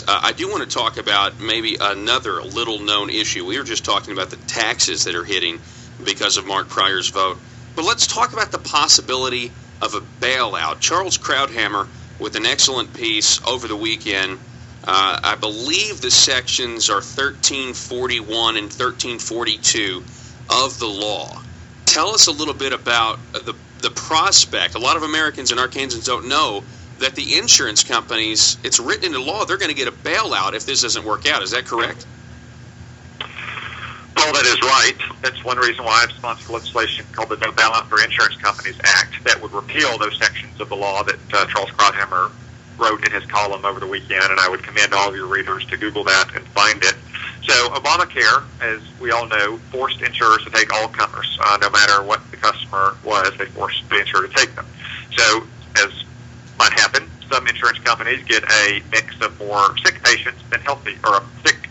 I do want to talk about maybe another little-known issue. We were just talking about the taxes that are hitting because of Mark Pryor's vote. But let's talk about the possibility of a bailout. Charles Krauthammer, with an excellent piece over the weekend, I believe the sections are 1341 and 1342 of the law. Tell us a little bit about the prospect. A lot of Americans and Arkansans don't know that the insurance companies, it's written into law, they're going to get a bailout if this doesn't work out. Is that correct? Well, that is right. That's one reason why I've sponsored legislation called the No Bailout for Insurance Companies Act that would repeal those sections of the law that Charles Krauthammer wrote in his column over the weekend, and I would commend all of your readers to Google that and find it. So Obamacare, as we all know, forced insurers to take all comers. No matter what the customer was, they forced the insurer to take them. So as might happen, some insurance companies get a mix of more sick patients than healthy, or sick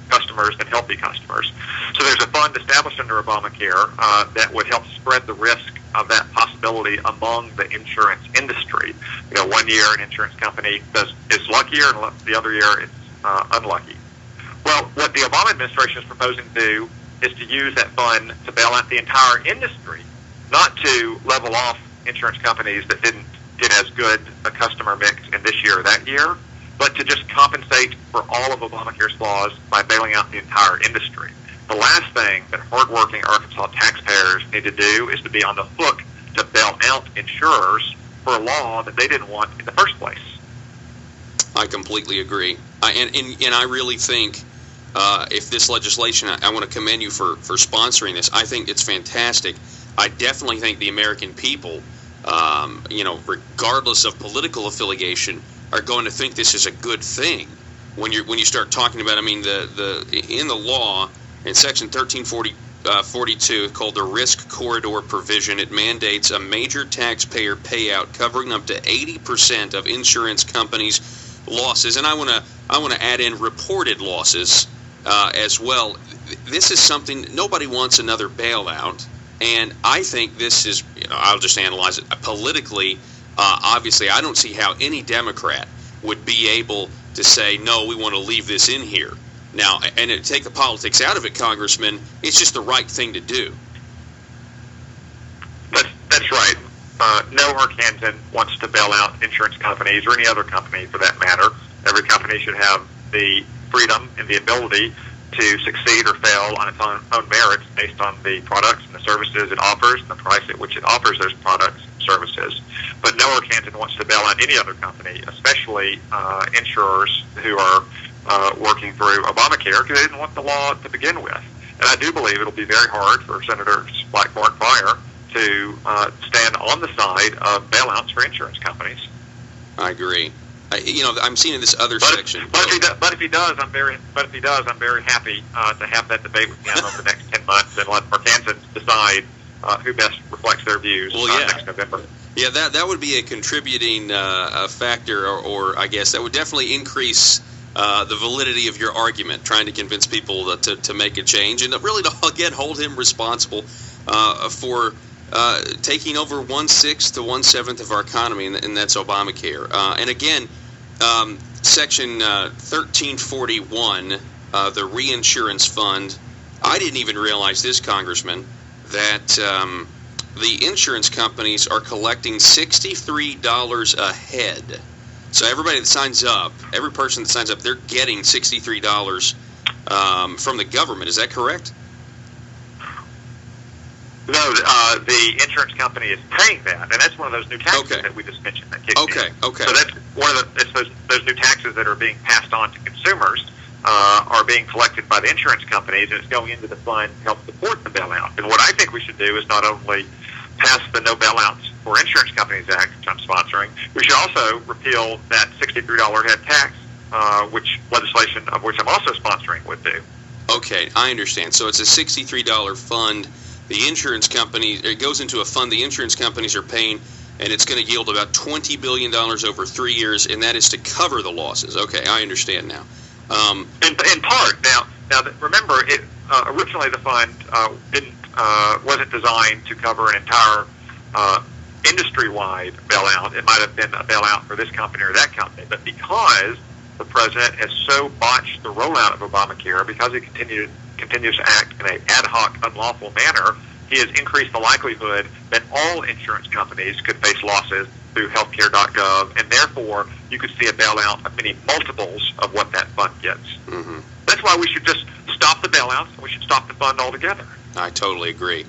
customers than healthy customers. So there's a fund established under Obamacare that would help spread the risk of that possibility among the insurance industry. You know, one year an insurance company is luckier, and the other year it's unlucky. Well, what the Obama administration is proposing to do is to use that fund to bail out the entire industry, not to level off insurance companies that didn't get as good a customer mix in this year or that year, but to just compensate for all of Obamacare's flaws by bailing out the entire industry. The last thing that hardworking Arkansas taxpayers need to do is to be on the hook to bail out insurers for a law that they didn't want in the first place. I completely agree. And I really think if this legislation, I want to commend you for sponsoring this. I think it's fantastic. I definitely think the American people, regardless of political affiliation, are going to think this is a good thing. When you start talking about, in the law, in Section 1342, called the Risk Corridor Provision, it mandates a major taxpayer payout covering up to 80% of insurance companies' losses, and I want to add in reported losses as well. This is something, nobody wants another bailout, and I think this is, I'll just analyze it politically. Obviously, I don't see how any Democrat would be able to say, no, we want to leave this in here. Now, and to take the politics out of it, Congressman, it's just the right thing to do. That's right. No Arkansan wants to bail out insurance companies or any other company for that matter. Every company should have the freedom and the ability to succeed or fail on its own merits based on the products and the services it offers and the price at which it offers those products and services. But no Arkansan wants to bail out any other company, especially insurers who are working through Obamacare, because they didn't want the law to begin with. And I do believe it'll be very hard for senators like Mark Pryor to stand on the side of bailouts for insurance companies. I agree. I'm seeing in this other section. But if he does, I'm very happy to have that debate with him over the next 10 months and let Arkansans decide who best reflects their views next November. Yeah, that would be a contributing factor, or I guess that would definitely increase the validity of your argument, trying to convince people to make a change, and really to again hold him responsible for taking over 1/6 to 1/7 of our economy, and that's Obamacare. And again, Section 1341, the reinsurance fund. I didn't even realize this, Congressman, that the insurance companies are collecting $63 a head. So everybody that signs up, every person that signs up, they're getting $63 from the government. Is that correct? No, the insurance company is paying that, and that's one of those new taxes that we just mentioned that kicked in. Okay. So that's one of those new taxes that are being passed on to consumers are being collected by the insurance companies, and it's going into the fund to help support the bailout. And what I think we should do is not only pass the No Bailouts for Insurance Companies Act, which I'm sponsoring, we should also repeal that $63 head tax, which legislation of which I'm also sponsoring would do. Okay, I understand. So it's a $63 fund. The insurance companies, it goes into a fund the insurance companies are paying, and it's going to yield about $20 billion over 3 years, and that is to cover the losses. Okay, I understand now. In part. Now remember, originally the fund wasn't designed to cover an entire industry-wide bailout. It might have been a bailout for this company or that company, but because the president has so botched the rollout of Obamacare because he continues to act in an ad hoc, unlawful manner. He has increased the likelihood that all insurance companies could face losses through healthcare.gov, and therefore you could see a bailout of many multiples of what that fund gets. Mm-hmm. That's why we should just stop the bailouts, and we should stop the fund altogether. I totally agree.